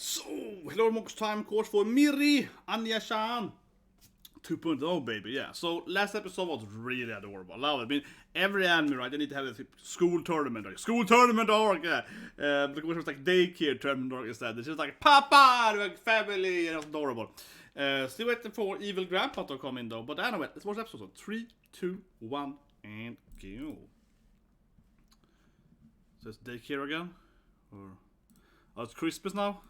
So, hello most time course for MIRI, Anya-chan. 2.0 baby, yeah. So last episode was really adorable. I love it. I mean, every anime, right? They need to have a school tournament, right? School tournament org, yeah. But it was like daycare tournament org instead. It's just like Papa, like family, and it was adorable. Still waiting for evil grandpa to come in though. But anyway, let's watch the episode. So 3, 2, 1, and go. So it's daycare again, or oh, it's Christmas now.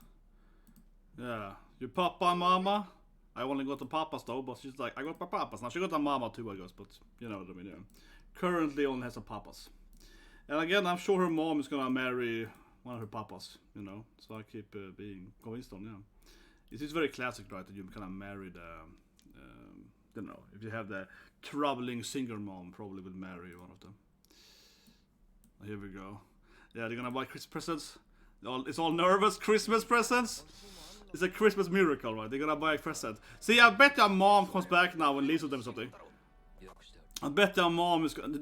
Yeah, your papa and mama. I only got the papas though, but she's like, I got my papas. Now she got a mama too, I guess, but you know what I mean, yeah. Currently only has a papas. And again, I'm sure her mom is gonna marry one of her papas, you know, so I keep being convinced on, yeah. It is very classic, right, that you kind of marry the, you know, if you have the troubling single mom, probably would marry one of them. Here we go. Yeah, they're gonna buy Christmas presents. It's all nervous Christmas presents. It's a Christmas miracle, right? They're gonna buy a present. See, I bet your mom comes back now and leaves with them something. I bet her mom is gonna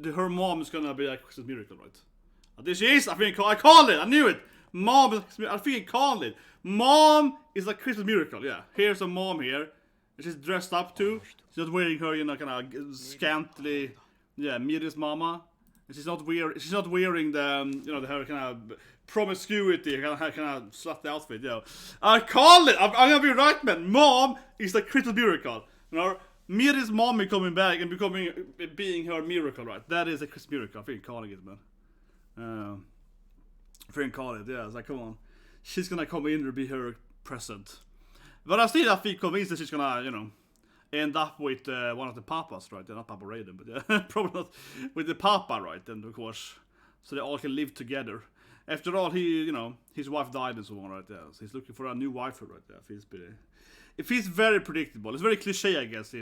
be a Christmas miracle, right? This is, I think, I called it. I knew it. Mom is, I think I called it. Mom is a Christmas miracle. Yeah, here's a mom here. She's dressed up too. She's not wearing her, you know, kind of scantily, yeah, Miri's mama. She's not wearing the, you know, her kind of promiscuity, kind of slutty outfit, you know. I call it. I'm gonna be right, man. Mom is the Christmas miracle. You know, Miri's mommy coming back and being her miracle, right? That is a Christmas miracle. I think calling it, man. I think call it. Yeah, it's like, come on, she's gonna come in and be her present. But I still feel convinced that she's gonna, you know, end up with one of the papas, right? They're not Papa Raiden, but yeah, probably not with the papa, right? And of course, so they all can live together. After all, you know, his wife died and so on, right? Yeah, so he's looking for a new wife, right? Yeah, it feels very predictable. It's very cliche, I guess.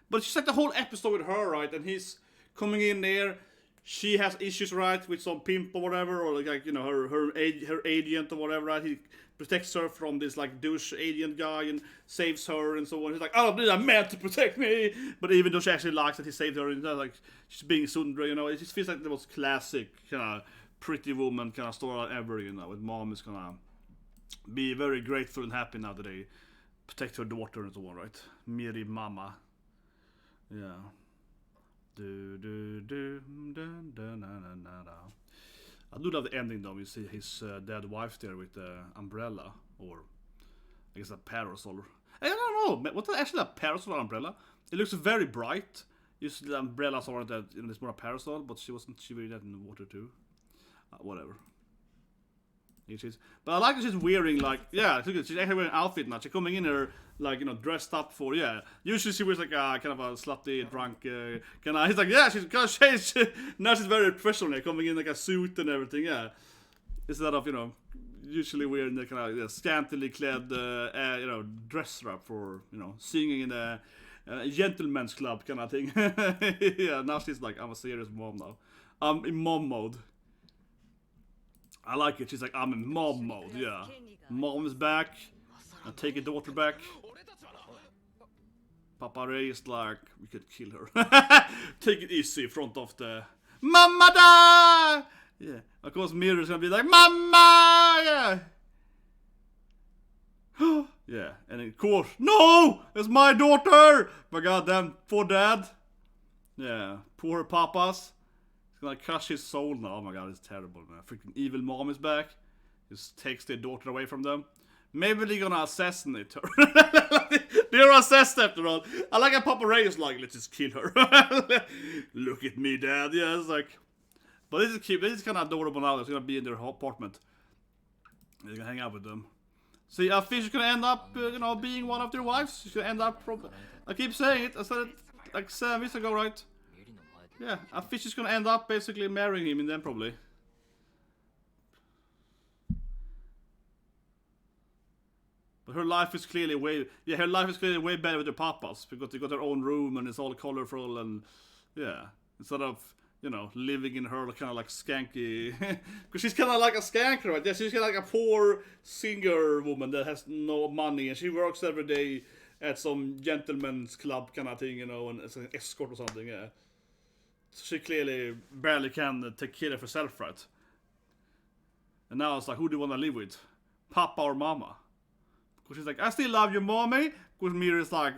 But she's like the whole episode with her, right? And he's coming in there. She has issues, right, with some pimp or whatever, or like, you know, her agent or whatever, right? He protects her from this like douche agent guy and saves her and so on. He's like, I don't need a man to protect me. But even though she actually likes that he saved her, and like she's being Sundra, you know, it just feels like the most classic kind of pretty woman kind of story ever, you know. With mom is gonna be very grateful and happy now that they protect her daughter and so on, right? Miri mama, yeah. I do love the ending though. You see his dead wife there with the umbrella, or I guess a parasol. I don't know. What's actually a parasol or umbrella? It looks very bright. Usually the umbrellas aren't that, you know, it's more a parasol, but she wearing that in the water too. Whatever. But I like that she's wearing, like, yeah, she's actually wearing an outfit now. She's coming in here, like, you know, dressed up for, yeah. Usually she wears like a kind of a slutty, drunk, he's like, yeah, she's gonna change. Now she's very professional, coming in like a suit and everything, yeah. Instead of, you know, usually wearing the kind of scantily clad, you know, dress up for, you know, singing in a gentleman's club kind of thing. Yeah, now she's like, I'm a serious mom now. I'm in mom mode. I like it. She's like, I'm in mom mode, yeah. Mom is back. I take a daughter back. Papa Ray is like, we could kill her. Take it easy in front of the Mama da! Yeah. Of course, Mira's gonna be like, Mama! Yeah. Yeah. And of course, no! It's my daughter! But goddamn, poor dad. Yeah. Poor papas. Gonna crush his soul now. Oh my god, it's terrible, man. Freaking evil mom is back. Just takes their daughter away from them. Maybe they're gonna assassinate her. They're assessed after all. I like how Papa Ray is like, let's just kill her. Look at me, dad. Yeah, it's like, but this is cute. This is kind of adorable now. It's gonna be in their apartment. They're gonna hang out with them. See, I think she's gonna end up, you know, being one of their wives. She's gonna end up. I keep saying it. I said it like 7 weeks ago, right? Yeah, I think she's gonna end up basically marrying him, and then probably. But her life is clearly way better with her papas, because they got their own room and it's all colorful and yeah, instead of, you know, living in her kind of like skanky, because she's kind of like a skanker, right? Yeah, she's kind of like a poor singer woman that has no money, and she works every day at some gentleman's club kind of thing, you know, and it's an escort or something, yeah. She clearly barely can take care of herself, right? And now it's like, who do you want to live with? Papa or Mama? Because she's like, I still love you, mommy. Because Miri's like,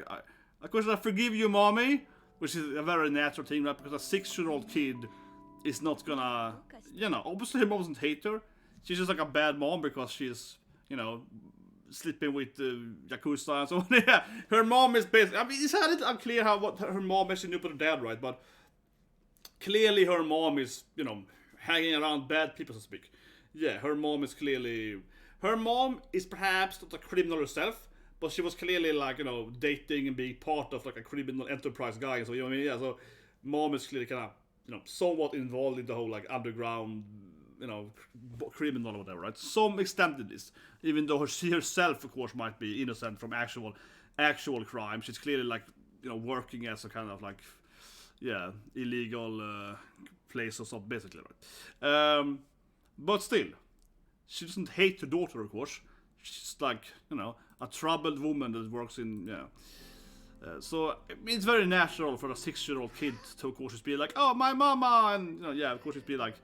of course I forgive you, mommy. Which is a very natural thing, right? Because a 6-year-old kid is not gonna, you know, obviously her mom doesn't hate her. She's just like a bad mom because she's, you know, sleeping with Yakuza and so on. Yeah, her mom is basically, I mean, it's a little unclear how what her mom actually knew about her dad, right? But clearly her mom is, you know, hanging around bad people, so to speak. Yeah, her mom is clearly, her mom is perhaps not a criminal herself, but she was clearly like, you know, dating and being part of like a criminal enterprise guy. So, you know what I mean? Yeah, so mom is clearly kind of, you know, somewhat involved in the whole like underground, you know, criminal or whatever, right? Some extent in this, even though she herself, of course, might be innocent from actual crime. She's clearly like, you know, working as a kind of like, yeah, illegal place or something, basically, right? But still, she doesn't hate her daughter, of course. She's like, you know, a troubled woman that works in, yeah. So I mean, it's very natural for a 6-year-old kid to, of course, just be like, oh, my mama, and, you know, yeah, of course, just be like,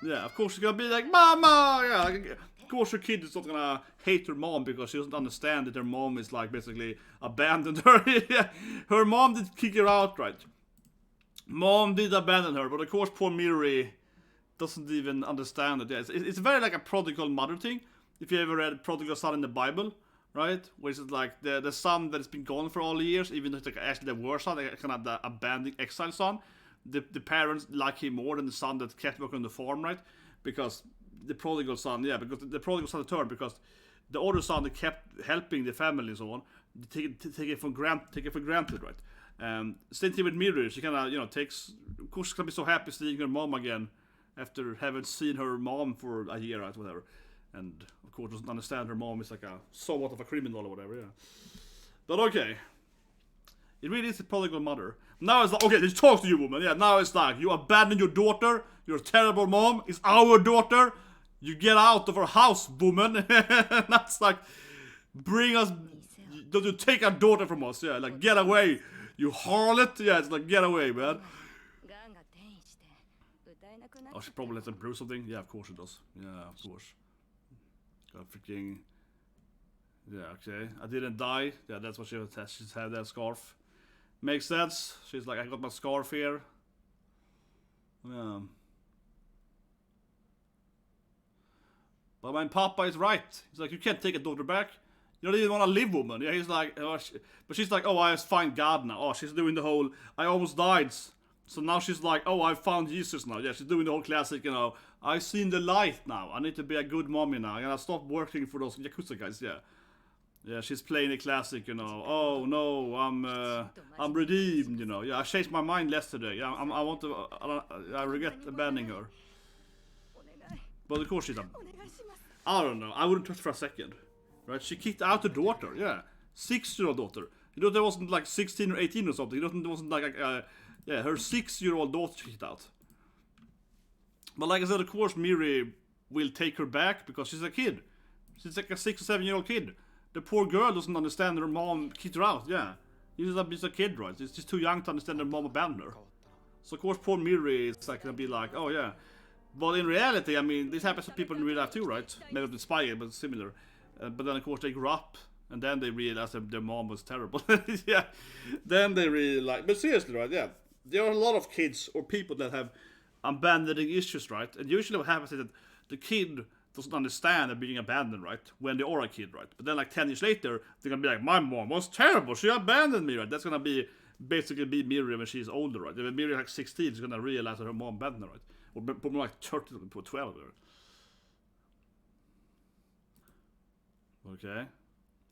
yeah, of course, she's gonna be like, mama, yeah, like, of course, her kid is not gonna hate her mom because she doesn't understand that her mom is like basically abandoned her. Yeah, her mom did kick her out, right? Mom did abandon her, but of course, poor Miri doesn't even understand it. Yeah, it's very like a prodigal mother thing. If you ever read Prodigal Son in the Bible, right? Which is like the son that has been gone for all the years, even though it's like actually the worst son, like kind of the abandoned exile son. The parents like him more than the son that kept working on the farm, right? Because the prodigal son, yeah, because the prodigal son turned because the other son that kept helping the family and so on, take it for granted, right? Same thing with Miri. She kind of, you know, takes, of course, she's gonna be so happy seeing her mom again after having seen her mom for a year, right, whatever. And of course, doesn't understand her mom is like a somewhat of a criminal or whatever, yeah. But okay. It really is a prodigal mother. Now it's like, okay, let's talk to you, woman. Yeah, now it's like, you abandoned your daughter. You're a terrible mom. It's our daughter. You get out of our house, woman. That's like, bring us, don't you take our daughter from us. Yeah, like, get away. You harlot. Yeah, it's like, get away, man. Oh, she probably let him brew something. Yeah, of course it does. Yeah, of course. Got freaking... Yeah, okay. I didn't die. Yeah, that's what she was. She's had that scarf. Makes sense. She's like, I got my scarf here. Yeah. But my Papa is right. He's like, you can't take a daughter back. You don't even want to live, woman. Yeah, he's like, oh, but she's like, oh, I find God now. Oh, she's doing the whole, I almost died. So now she's like, oh, I found Jesus now. Yeah, she's doing the whole classic, you know, I've seen the light now. I need to be a good mommy now. I'm gonna stop working for those Yakuza guys, yeah. Yeah, she's playing the classic, you know. Oh no, I'm redeemed, you know. Yeah, I changed my mind yesterday. Yeah, I want to. I regret abandoning her. But of course she's I don't know. I wouldn't trust for a second, right? She kicked out her daughter. Yeah, 6-year-old daughter. You know, there wasn't like 16 or 18 or something. There wasn't like yeah, her 6-year-old daughter kicked out. But like I said, of course, Miri will take her back because she's a kid. She's like a 6 or 7-year-old kid. The poor girl doesn't understand her mom kicked her out, yeah. She's a kid, right? She's too young to understand her mom abandoned her. So of course poor Miri is like gonna be like, oh yeah. But in reality, I mean, this happens to people in real life too, right? Maybe not inspired, but similar. But then of course they grew up, and then they realized that their mom was terrible. Yeah. Then they realize, but seriously, right? Yeah. There are a lot of kids or people that have abandoning issues, right? And usually what happens is that the kid doesn't understand they're being abandoned, right? When they are a kid, right? But then like 10 years later, they're gonna be like, my mom was terrible, she abandoned me, right? That's gonna be basically be Miri when she's older, right? When Miri like 16, she's gonna realize that her mom abandoned her, right? Or more like 13 to 12, right? Okay.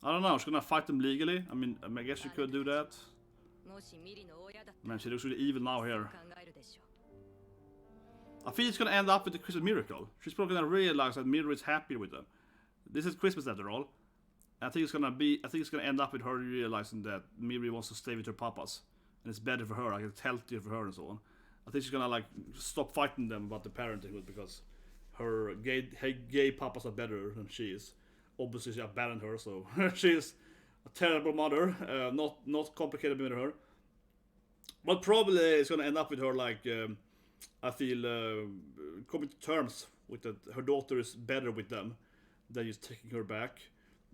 I don't know, she's gonna fight them legally. I mean, I guess she could do that. Man, she looks really evil now here. I think it's gonna end up with the Christmas miracle. She's probably gonna realize that Miri is happy with them. This is Christmas after all. I think it's gonna end up with her realizing that Miri wants to stay with her papas, and it's better for her. Like it's healthier for her and so on. I think she's gonna like stop fighting them about the parenting because her gay papas are better than she is. Obviously, she abandoned her, so she's a terrible mother. Not complicated with her, but probably it's gonna end up with her like. I feel coming to terms with that her daughter is better with them than just taking her back.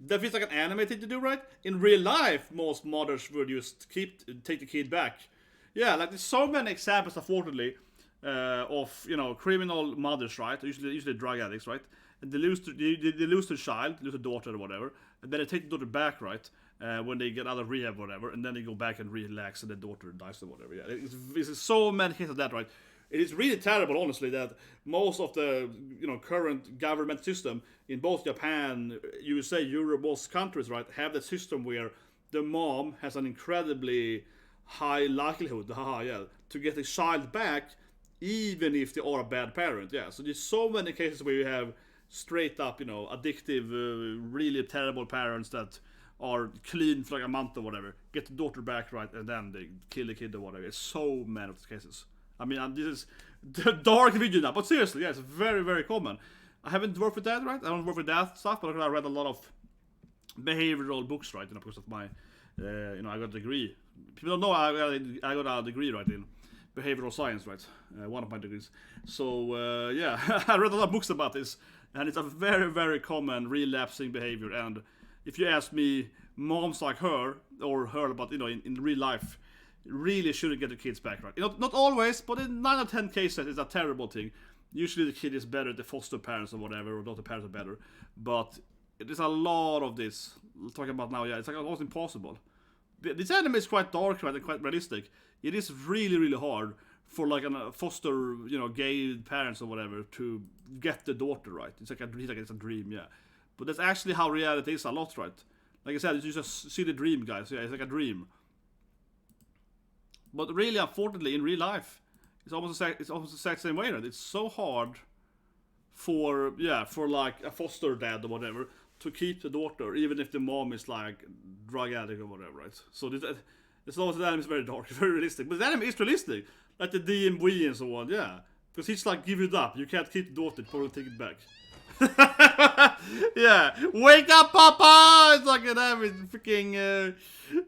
that feels like an anime thing to do, right? In real life, most mothers would just take the kid back. Yeah, like there's so many examples, unfortunately, of criminal mothers, right? Usually drug addicts, right? And they lose their child, lose a daughter or whatever, and then they take the daughter back, right? When they get out of rehab or whatever, and then they go back and relax, and the daughter dies or whatever. Yeah, it's so many cases of that, right? It is really terrible, honestly, that most of the current government system in both Japan, USA, Europe, most countries, right, have that system where the mom has an incredibly high likelihood, to get a child back, even if they are a bad parent. Yeah, so there's so many cases where you have straight up, addictive, really terrible parents that are clean for like a month or whatever, get the daughter back, right, and then they kill the kid or whatever. It's so many of these cases. I mean, this is the dark video now, but seriously, yeah, it's very, very common. I haven't worked with that, right? I don't work with that stuff, but I read a lot of behavioral books, right? Because of my, I got a degree. People don't know I got a degree, right, in behavioral science, right? One of my degrees. So yeah, I read a lot of books about this, and it's a very, very common relapsing behavior. And if you ask me, moms like her, but in real life, really shouldn't get the kids back, right? Not always, but in 9 or 10 cases, it's a terrible thing. Usually the kid is better, the foster parents or whatever, or daughter parents are better. But there's a lot of this. Talking about now, yeah, it's like almost impossible. This anime is quite dark, right, and quite realistic. It is really, really hard for like a foster, gay parents or whatever to get the daughter, right. It's like it's a dream, yeah. But that's actually how reality is a lot, right? Like I said, you just see the dream, guys. Yeah, it's like a dream. But really, unfortunately, in real life, it's almost the exact same way, right? It's so hard for like a foster dad or whatever to keep the daughter, even if the mom is like drug addict or whatever, right? So it's almost the anime is very dark, very realistic. But the anime is realistic, like the DMV and so on, yeah. Because he's like, give it up. You can't keep the daughter, probably take it back. Yeah, wake up, Papa! It's like freaking.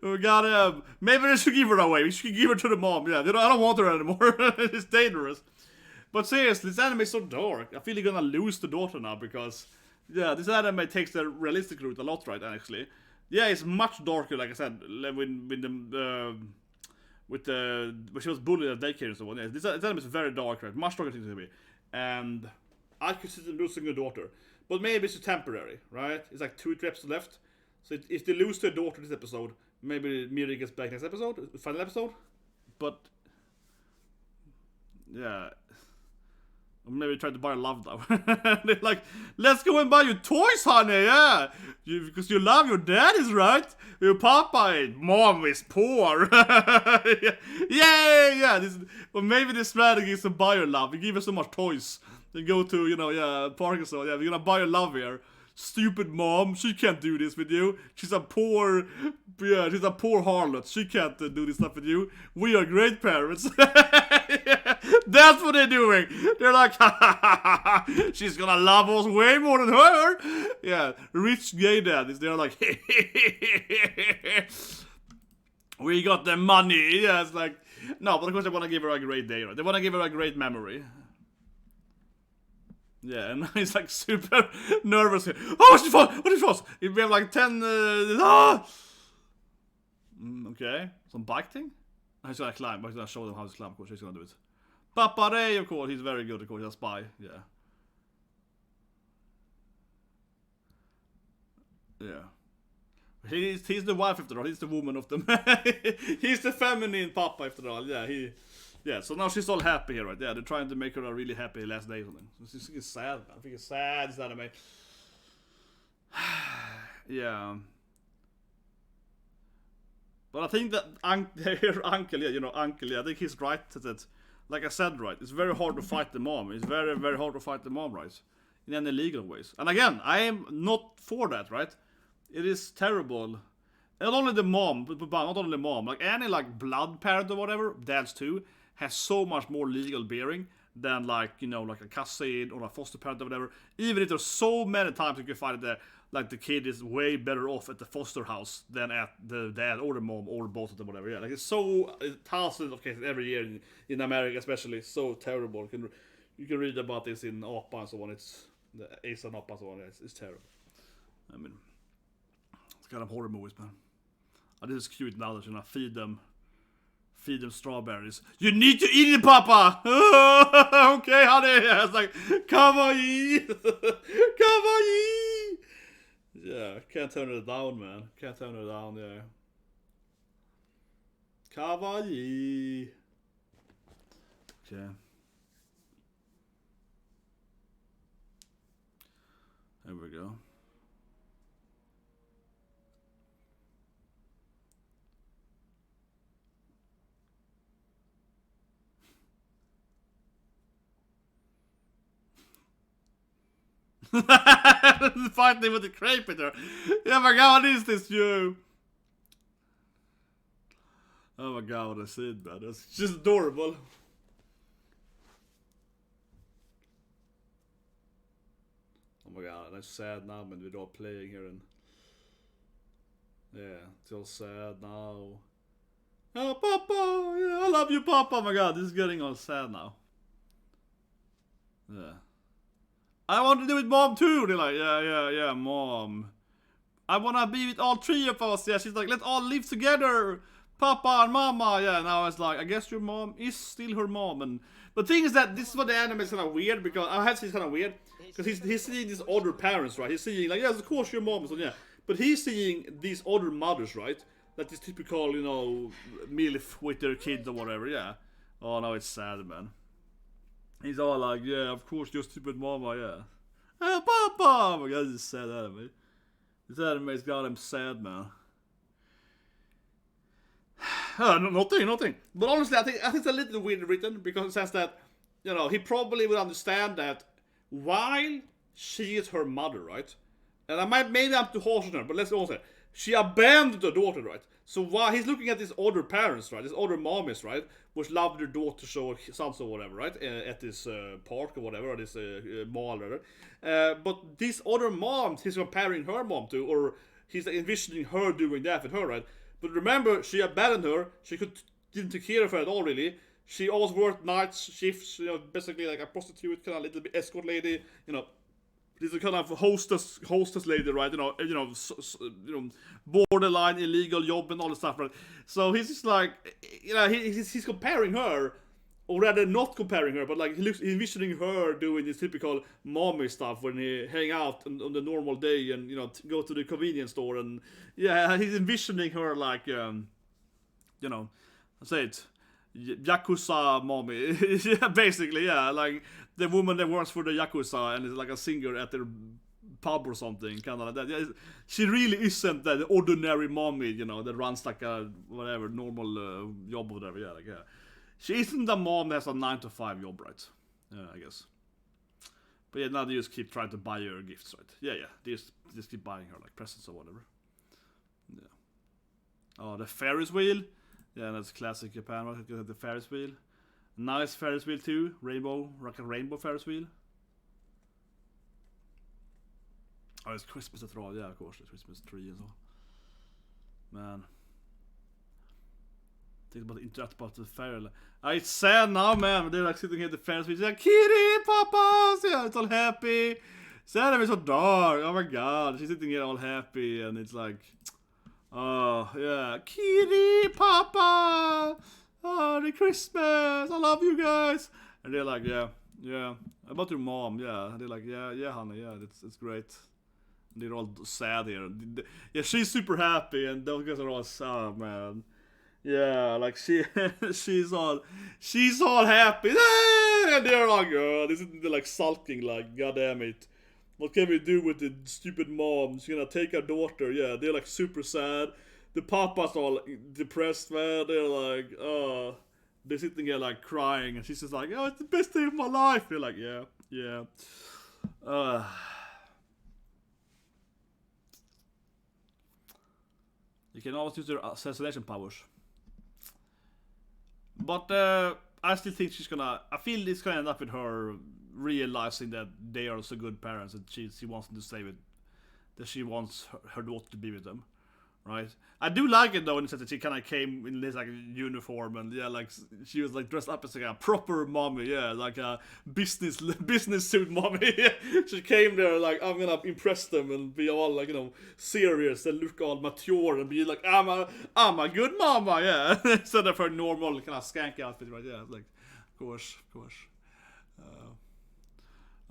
We got maybe they should give her away. We should give her to the mom. Yeah, I don't want her anymore. It's dangerous. But seriously, this anime is so dark. I feel you're gonna lose the daughter now because this anime takes the realistic route a lot, right? Actually, yeah, it's much darker. Like I said, when she was bullied at daycare and so on. Yeah, this anime is very dark, right? Much darker things to me, and I could see them losing a daughter. But maybe it's temporary, right? It's like 2 episodes left. So if they lose their daughter this episode, maybe MIRI gets back next episode, final episode. But yeah, maybe try to buy love now. They're like, let's go and buy you toys, honey. Yeah, because you love your daddies, right? Your papa, mom is poor. Yeah. But maybe the strategy is to buy your love. We give her so much toys. They go to park or so. Yeah, we're gonna buy your love here. Stupid mom, she can't do this with you. She's a poor harlot. She can't do this stuff with you. We are great parents. That's what they're doing. They're like, she's gonna love us way more than her. Yeah, rich gay daddies. They're like, we got the money. Yeah, it's like, no, but of course they want to give her a great day. Right? They want to give her a great memory. Yeah, and he's like super nervous here. Oh, she falls! What did she fall? We have like 10. Okay, some bike thing. He's gonna climb. I'm gonna show them how to climb. Of course, he's gonna do it. Papa Ray, of course, he's very good. Of course, he's a spy. Yeah. He's the wife after all. He's the woman of them. He's the feminine papa after all. Yeah, Yeah, so now she's all happy here, right? Yeah, they're trying to make her a really happy last day or something. So it's sad. I think it's sad, this anime. Yeah. But I think that Uncle, I think he's right that, like I said, right, it's very hard to fight the mom. It's very, very hard to fight the mom, right? In any legal ways. And again, I am not for that, right? It is terrible. Not only the mom, but not only the mom, like any like blood parent or whatever, dads too, has so much more legal bearing than like a cousin or a foster parent or whatever. Even if there's so many times you can find that like the kid is way better off at the foster house than at the dad or the mom or both of them, whatever. Yeah, like it's so thousands of cases every year in America, especially. It's so terrible. You can read about this in APA and so on. It's the Ace and APA and so on. It's terrible. I mean, God, horror movies, man. This is cute now that you're gonna feed them strawberries. You need to eat it, Papa! Okay, honey. It's like, kawaii! Kawaii! Yeah, can't turn it down, man. Can't turn it down, yeah. Kawaii! Okay. There we go. Fighting with the crepe eater. Yeah, my God, what is this, you? Oh my God, what I said, man. That's just adorable. Oh my God, that's sad now when we're all playing here and yeah, it's all sad now. Oh, Papa, yeah, I love you, Papa. Oh my God, this is getting all sad now. Yeah. I want to do it, Mom, too. They're like, yeah, Mom. I want to be with all three of us. Yeah, she's like, let's all live together. Papa and Mama. Yeah, now it's like, I guess your mom is still her mom. And the thing is that this is what the anime is kind of weird, because I have to say it's kind of weird. Because he's seeing these other parents, right? He's seeing, like, yes, of course your mom. So, yeah. But he's seeing these other mothers, right? That is typical, you know, MILF with their kids or whatever, yeah. Oh, no, it's sad, man. He's all like, yeah, of course, your stupid mama, yeah. Hey, Papa! Oh my God, this is sad anime. This anime's got him sad, man. Nothing. But honestly, I think it's a little weird written, because it says that, you know, he probably would understand that while she is her mother, right? And maybe I'm too harsh on her, but let's also say, she abandoned her daughter, right? So while he's looking at these other parents, right? These other mommies, right? Which loved their daughter or sons or whatever, right? At this park or whatever, or this mall, or whatever. But these other moms, he's comparing her mom to, or he's envisioning her doing that with her, right? But remember, she abandoned her. She didn't take care of her at all, really. She always worked night shifts, you know, basically like a prostitute, kind of little bit escort lady, you know. This is kind of hostess lady, right? You know, borderline illegal job and all the stuff, right? So he's just like, you know, he's comparing her, or rather not comparing her, but like he's envisioning her doing this typical mommy stuff when he hang out on the normal day and, you know, go to the convenience store, and yeah, he's envisioning her like, you know, I say it, Yakuza mommy, yeah, basically, yeah, like the woman that works for the Yakuza and is like a singer at their pub or something, kind of like that. Yeah, she really isn't that ordinary mommy, you know, that runs like a whatever normal job or whatever. Yeah, like yeah, she isn't the mom that has a 9-to-5 job, right? Yeah, I guess. But yeah, now they just keep trying to buy her gifts, right? Yeah, they just keep buying her like presents or whatever. Yeah. Oh, the Ferris wheel. Yeah, that's classic Japan, right? The Ferris wheel. Nice Ferris wheel too. Rainbow, like a rainbow Ferris wheel. Oh, it's Christmas after all. Yeah, of course, it's Christmas tree and so. Man. Think about interact about the Ferris. It's sad now, man. They're like sitting here at the Ferris wheel. They're like, Kitty, Papa! Yeah, it's all happy. Sad, it's so dark. Oh my God. She's sitting here all happy, and it's like, oh, yeah. Kitty, Papa! Oh, the Christmas! I love you guys! And they're like, yeah. About your mom, yeah. They're like, yeah, honey, yeah, it's great. And they're all sad here. Yeah, she's super happy, and those guys are all sad, man. Yeah, like she's all happy. And they're like, oh, they're like sulking, like, God damn it. What can we do with the stupid mom? She's gonna take our daughter. Yeah, they're like super sad. The papa's all depressed, man. They're like, oh, they're sitting here like crying, and she's just like, oh, it's the best day of my life. They're like, yeah. You can always use their assassination powers. But I still think she's gonna. I feel it's gonna end up with her realizing that they are so good parents, and she wants them to stay with. That she wants her daughter to be with them. right? I do like it though in the sense that she kind of came in this like uniform and yeah, like she was like dressed up as like a proper mommy, yeah, like a business suit mommy. She came there like I'm gonna impress them and be all like serious and look all mature and be like I'm a good mama, yeah. Instead of her normal kind of skanky outfit, right? Yeah, like of course.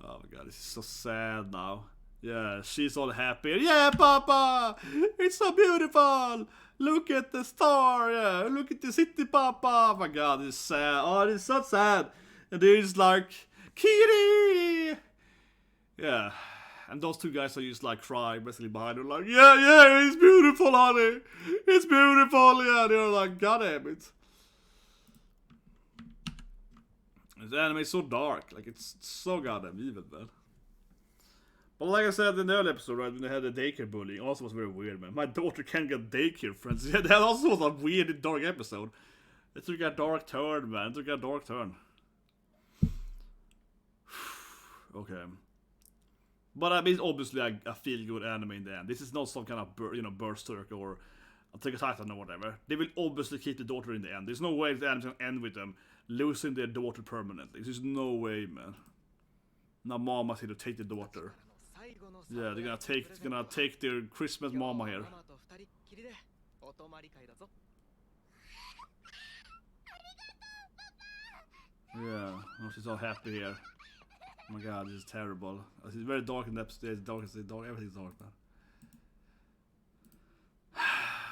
Oh my god, this is so sad now. Yeah, she's all happy. Yeah, Papa! It's so beautiful! Look at the star, yeah. Look at the city, Papa! Oh my god, it's sad. Oh, it's so sad. And there's like, Kitty! Yeah. And those two guys are just like crying basically behind her, like, yeah, it's beautiful, honey! It's beautiful, yeah. They're like, god damn it. This anime is so dark. Like, it's so goddamn evil, man. But like I said in the earlier episode, right, when they had the daycare bullying, also was very weird, man. My daughter can't get daycare friends. Yeah, that also was a weird, dark episode. It took a dark turn, man. Okay. But I mean, it's obviously a feel-good anime in the end. This is not some kind of, berserk or Attack on Titan or whatever. They will obviously keep the daughter in the end. There's no way the anime's gonna end with them losing their daughter permanently. There's no way, man. Now mama's here to take the daughter. Yeah, they're gonna take their Christmas mama here. Yeah, oh, she's all happy here. Oh my god, this is terrible. It's very dark in the episode. It's dark, everything's dark, man.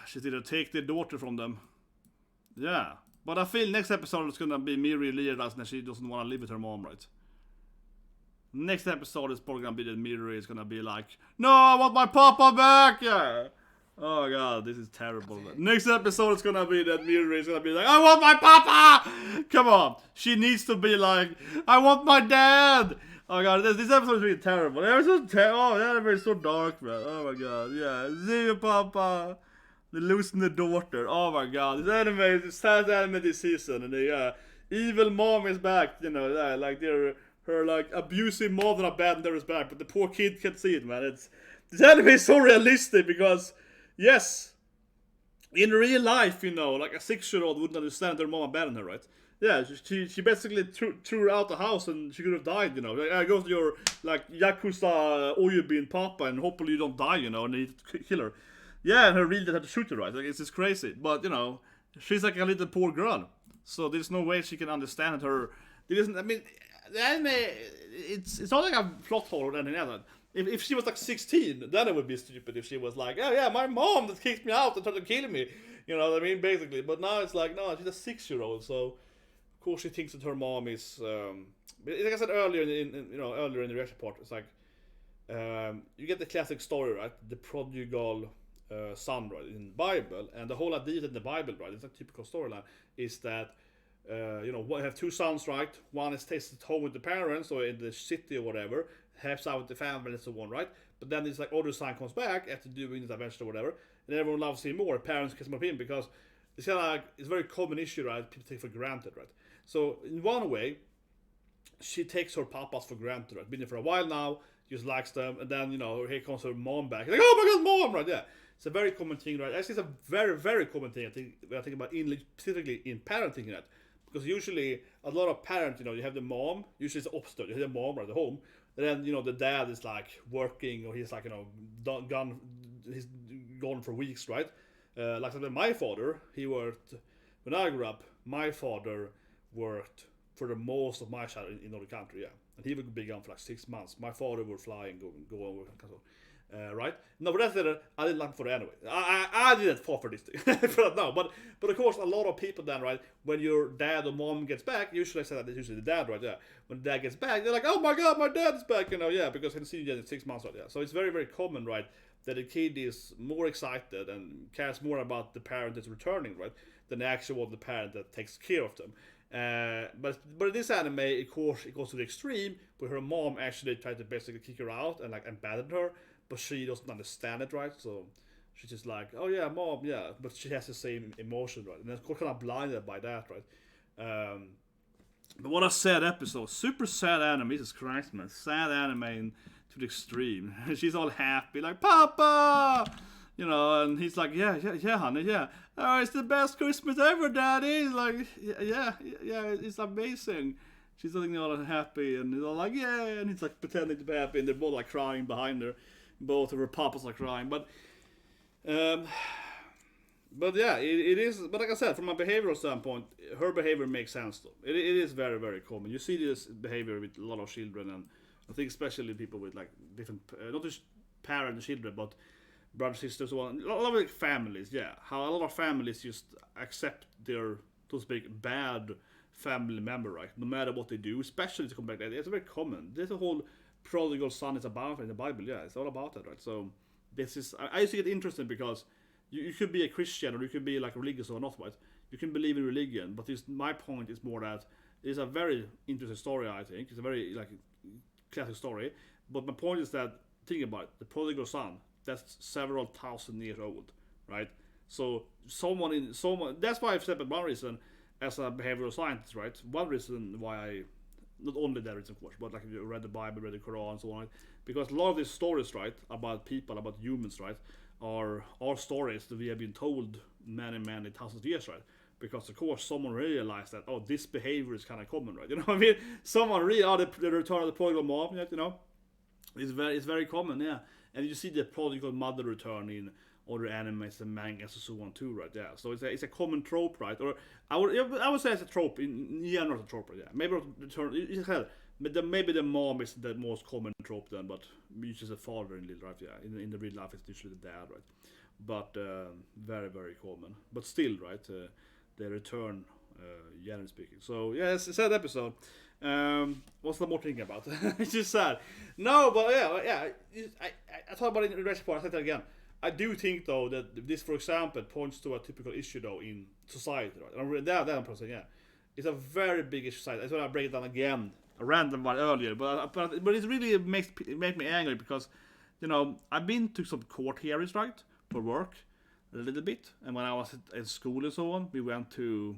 She's gonna take their daughter from them. Yeah, but I feel next episode is gonna be MIRI realizing that she doesn't want to live with her mom, right? Next episode is probably gonna be that MIRI is gonna be like, no, I want my papa back, yeah. Oh god, this is terrible. Next episode is gonna be that MIRI is gonna be like, I want my papa! Come on, she needs to be like, I want my dad! Oh god, this episode is really terrible. That is so dark, man. Oh my god, yeah. See you, papa. They're losing the daughter. Oh my god, this anime is the sad anime this season, and the evil mom is back. Like her like abusive mother abandoned her is back, but the poor kid can't see it, man. This anime is so realistic because yes, in real life, like a 6-year-old wouldn't understand their mom abandoned her, right? Yeah, she basically threw her out the house and she could have died, Like, I go to your like Yakuza Oyubin Papa and hopefully you don't die, and they kill her. Yeah, and her real dad had to shoot her, right? Like, it's just crazy. But, she's like a little poor girl. So there's no way she can understand her. The anime, it's not like a plot hole or anything else. If she was like 16, then it would be stupid if she was like, oh yeah, my mom that kicked me out and tried to kill me. You know what I mean? Basically. But now it's like, no, she's a 6-year-old, so of course she thinks that her mom is, like I said earlier in the reaction part, it's like, you get the classic story, right? The prodigal son, right, in the Bible, and the whole idea in the Bible, right, it's a typical storyline, is that we have two sons, right? One is stays at home with the parents or in the city or whatever, helps out with the family and so on, right? But then this like other son comes back after doing this adventure or whatever, and everyone loves him more. Parents kiss him up him because it's kind of like it's a very common issue, right? People take for granted, right? So in one way, she takes her papas for granted, right? Been there for a while now, just likes them, and then here comes her mom back, like, oh my god, mom, right? Yeah. It's a very common thing, right? Actually, it's a very, very common thing. I think about specifically in parenting, right? Because usually a lot of parents, you have the mom. Usually it's the opposite. You have the mom right at home, and then the dad is like working, or he's like he's gone for weeks, right? Like my father, he worked when I grew up. My father worked for the most of my childhood in another country, yeah, and he would be gone for like 6 months. My father would fly and go and work. Right? No, but that's it. I didn't like for it anyway. I didn't fall for this thing. No, but of course, a lot of people then, right? When your dad or mom gets back, usually I say that it's usually the dad, right? Yeah. When the dad gets back, they're like, "Oh my god, my dad is back!" Yeah, because I can see you in 6 months, right? Yeah. So it's very, very common, right, that the kid is more excited and cares more about the parent that's returning, right, than the actual the parent that takes care of them. But in this anime, of course, it goes to the extreme where her mom actually tried to basically kick her out and like abandon her. But she doesn't understand it, right? So she's just like, oh yeah, mom, yeah. But she has the same emotion, right? And then kind of blinded by that, right? But what a sad episode. Super sad anime. Jesus Christ, man. Sad anime to the extreme. She's all happy, like, Papa! you know, and he's like, yeah, honey, yeah. Oh, it's the best Christmas ever, Daddy. He's like, yeah, it's amazing. She's looking all happy, and he's all like, yeah, and he's like pretending to be happy, and they're both like crying behind her. Both of her papas are crying, but yeah, it is. But like I said, from a behavioral standpoint, her behavior makes sense though. It is very, very common. You see this behavior with a lot of children, and I think especially people with like different, not just parents and children, but brothers, sisters, so on. A lot of like families, yeah. How a lot of families just accept their, so to speak, bad family member, right? No matter what they do, especially to come back. It's very common. There's a whole prodigal son is about in the Bible. Yeah, it's all about that, right? So this is, I used to get interesting because you could be a Christian or you could be like religious or not, right? You can believe in religion, but my point is more that it's a very interesting story. I think it's a very like classic story. But my point is that think about it, the prodigal son. That's several thousand years old, right? So that's why I've said one reason as a behavioral scientist, right? One reason why I, not only that reason of course, but like if you read the Bible, read the Quran and so on, right? Because a lot of these stories, right, about people, about humans, right, are stories that we have been told many thousands of years, right? Because of course someone realized that, oh, this behavior is kind of common, right? You know what I mean? Someone realized the return of the prodigal mom, you know, it's very common, yeah. And you see the prodigal mother return in other animes and mangas and so on too, right? Yeah. So it's a common trope, right? Or I would say it's a trope in not a trope, right? Yeah. Maybe return. Maybe the mom is the most common trope then, but usually the father in real life, yeah. In the real life, it's usually the dad, right? But very common. But still, right? They return, generally speaking. So yeah, it's a sad episode. What's the more thinking about? It's just sad. No, but yeah. I thought about it in the rest part. I said that again. I do think though that this, for example, points to a typical issue though in society, right? And that I'm saying, yeah, it's a very big issue. Society. That's why I break it down again. A random one earlier, but it really makes me angry because, you know, I've been to some court hearings, right, for work, a little bit, and when I was at school and so on, we went to.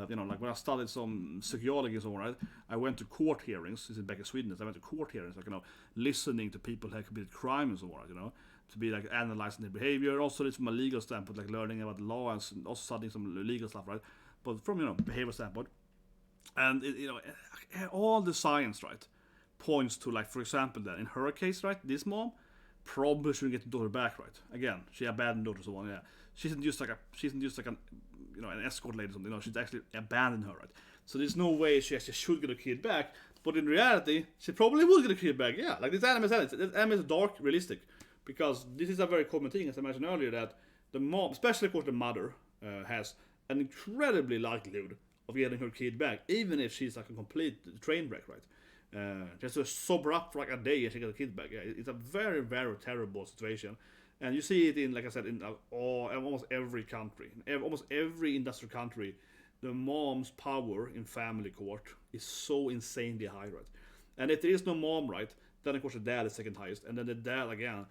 You know, like when I studied some psychology and so on, right? I went to court hearings. This is back in Sweden. I went to court hearings, like, you know, listening to people who have committed crime and so on, right, you know, to be like analyzing their behavior. Also, it's from a legal standpoint, like learning about the law and also studying some legal stuff, right? But from, you know, behavior standpoint, and you know, all the science, right, points to, like, for example, that in her case, right, this mom probably shouldn't get the daughter back, right? Again, she abandoned daughter, so on, yeah. She isn't just like an you know, an escort lady or something. No, she's actually abandoned her, right? So there's no way she actually should get a kid back. But in reality, she probably would get a kid back. Yeah, like this anime said, this anime is dark, realistic, because this is a very common thing, as I mentioned earlier, that the mom, especially of course the mother, has an incredibly likelihood of getting her kid back, even if she's like a complete train wreck, right? Just to sober up for like a day and she gets a kid back. Yeah, it's a very terrible situation. And you see it in, like I said, in almost every country, almost every industrial country, the mom's power in family court is so insanely high, right? And if there is no mom, right, then of course the dad is second highest, and then the dad again,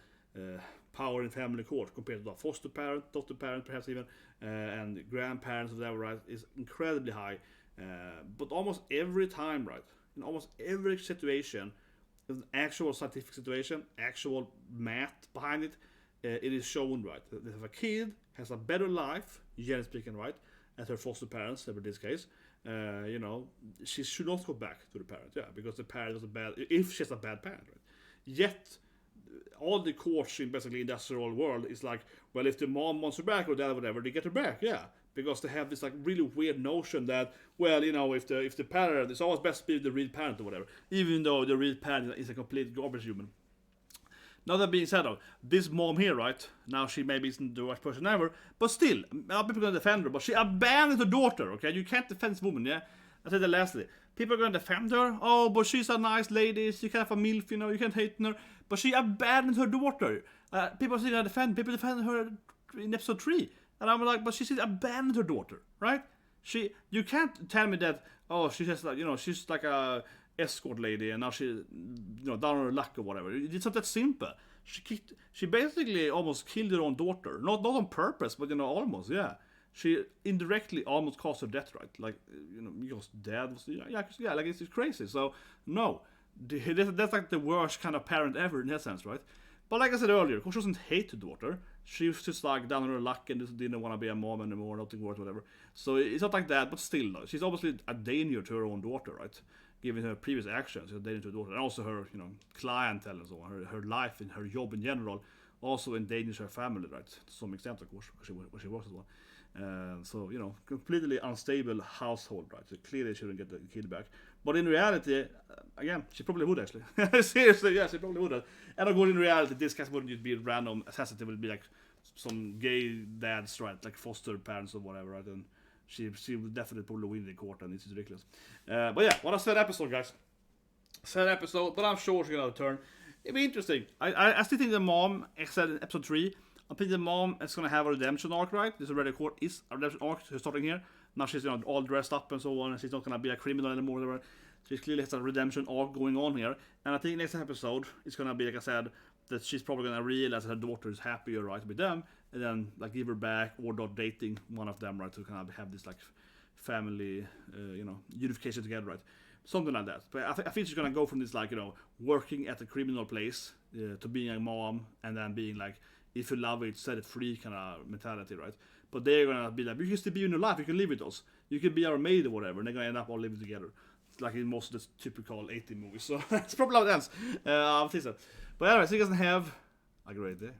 power in family court compared to the foster parent, adopted parent, perhaps even, and grandparents, whatever, right, is incredibly high. But almost every time, right, in almost every situation, there's an actual scientific situation, actual math behind it. It is shown, right, that if a kid has a better life, generally speaking, right, as her foster parents, in this case, you know, she should not go back to the parent, yeah, because the parent was if she's a bad parent, right. Yet, all the courts in basically industrial world is like, well, if the mom wants her back or dad or whatever, they get her back, yeah, because they have this like really weird notion that, well, you know, if the parent, it's always best to be the real parent or whatever, even though the real parent is a complete garbage human. Now that being said, though, this mom here, right, now she maybe isn't the worst person ever, but still, people are going to defend her, but she abandoned her daughter, okay? You can't defend this woman, yeah? I said that lastly. People are going to defend her. Oh, but she's a nice lady, she can have a MILF, you know, you can't hate her. But she abandoned her daughter. People are still going to defend her in episode 3. And I'm like, but she still abandoned her daughter, right? You can't tell me that, oh, she has like, you know, she's like a escort lady and now she, you know, down on her luck or whatever. It's not that simple. She basically almost killed her own daughter. Not on purpose, but, you know, almost, yeah. She indirectly almost caused her death, right? Like, you know, because dad was, yeah, like, it's crazy. So, no. That's like the worst kind of parent ever in that sense, right? But like I said earlier, of course she doesn't hate the daughter. She was just like down on her luck and just didn't want to be a mom anymore, nothing worth, whatever. So it's not like that, but still, though, she's obviously a danger to her own daughter, right? Given her previous actions, she's a danger to her daughter, and also her, clientele and so on, her life and her job in general, also endangers her family, right? To some extent, of course, because she works as well. So, completely unstable household, right? So clearly she shouldn't get the kid back. But in reality, again, she probably would actually. Seriously, yeah, she probably would. And of course, in reality, this case wouldn't just be a random assassin. It would be like some gay dads, right? Like foster parents or whatever, right? And she would definitely probably win the court, and it's ridiculous. But yeah, what a sad episode, guys. Sad episode, but I'm sure she's gonna return. It'd be interesting. I still think the mom, I said in episode 3, I think the mom is gonna have a redemption arc, right? This already court is a redemption arc. She's starting here. Now she's all dressed up and so on, and she's not gonna be a criminal anymore. Whatever. She clearly has a redemption arc going on here. And I think next episode it's gonna be, like I said, that she's probably gonna realize that her daughter is happier, right, with them, and then like give her back or not dating one of them, right, to kind of have this like family, unification together, right? Something like that. But I think she's gonna go from this like working at a criminal place to being a mom, and then being like, if you love it, set it free kind of mentality, right? But they're gonna be like, you can still be in your life, you can live with us, you can be our maid or whatever, and they're gonna end up all living together. It's like in most of the typical 80 movies. So that's probably how it ends. But anyway, so you guys have a great day.